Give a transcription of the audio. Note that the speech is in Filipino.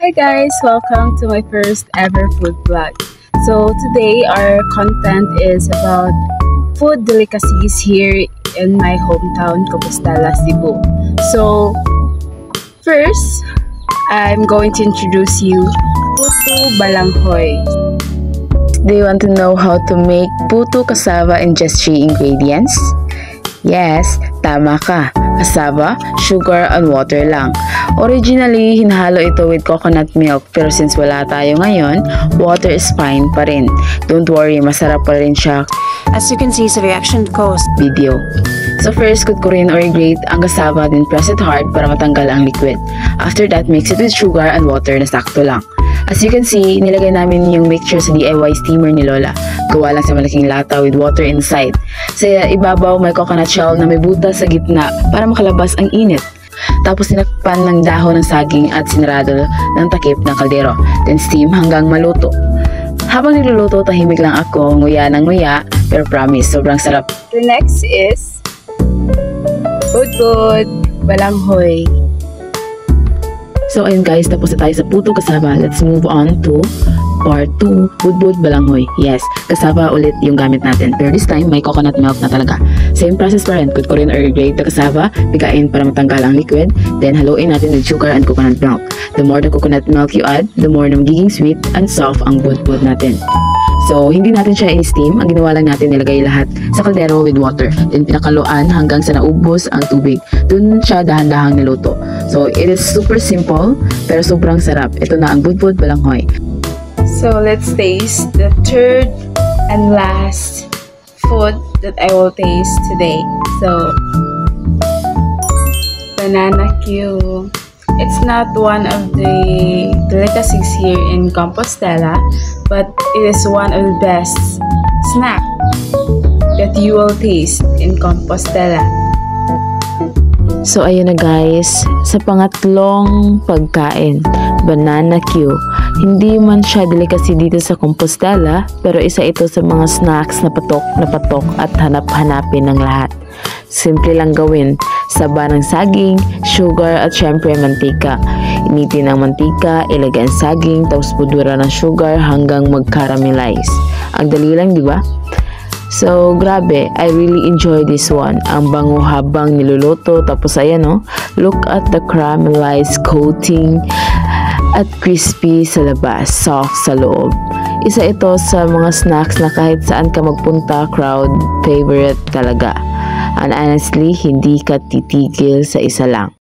Hi guys, welcome to my first ever food vlog. So today our content is about food delicacies here in my hometown, Compostela, Cebu. So first, I'm going to introduce you puto balanghoy. Do you want to know how to make puto cassava in just 3 ingredients? Yes, tama ka. Cassava, sugar, and water lang. Originally, hinahalo ito with coconut milk pero since wala tayo ngayon, water is fine pa rin. Don't worry, masarap pa rin siya. As you can see sa reaction ko Video. So first, kutkurin or grate ang cassava then press it hard para matanggal ang liquid. After that, mix it with sugar and water na sakto lang. As you can see, nilagay namin yung mixture sa DIY steamer ni Lola. Gawa lang sa malaking lata with water inside. Sa ibabaw, may coconut shell na may butas sa gitna para makalabas ang init. Tapos tinakpan ng dahon ng saging at sinarado ng takip ng kaldero. Then steam hanggang maluto. Habang niluluto, tahimik lang ako, nguya ng nguya, pero promise, sobrang sarap. The next is budbud balanghoy. So ayun guys, tapos na tayo sa puto cassava. Let's move on to part 2, budbud balanghoy. Yes, cassava ulit yung gamit natin. Pero this time, may coconut milk na talaga. Same process pa rin. Kutkurin or grate the cassava, pigain para matanggal ang liquid. Then haluin natin with sugar and coconut milk. The more the coconut milk you add, the more na magiging sweet and soft ang budbud natin. So, hindi natin siya in-steam. Ang ginawa lang natin, nilagay lahat sa kaldero with water. Then, pinakaluan hanggang sa naubos ang tubig. Doon siya dahan-dahang niluto. So, it is super simple, pero sobrang sarap. Ito na ang budbud balanghoy. So, let's taste the third and last food that I will taste today. So, banana Q. It's not one of the delicacies here in Compostela, but it is one of the best snack that you will taste in Compostela. So ayun na guys, sa pangatlong pagkain, banana Q. Hindi man siya delicacy dito sa Compostela, pero isa ito sa mga snacks na patok at hanap-hanapin ng lahat. Simple lang gawin, saba ng saging, sugar at syempre mantika. Initin ang mantika, ilagay ang saging, tapos pudura ng sugar hanggang mag-caramelize. Ang dali lang, di ba? So, grabe, I really enjoy this one. Ang bango habang niluluto, tapos ayan o, look at the caramelized coating at crispy sa labas, soft sa loob. Isa ito sa mga snacks na kahit saan ka magpunta, crowd favorite talaga. And honestly, hindi ka titigil sa isa lang.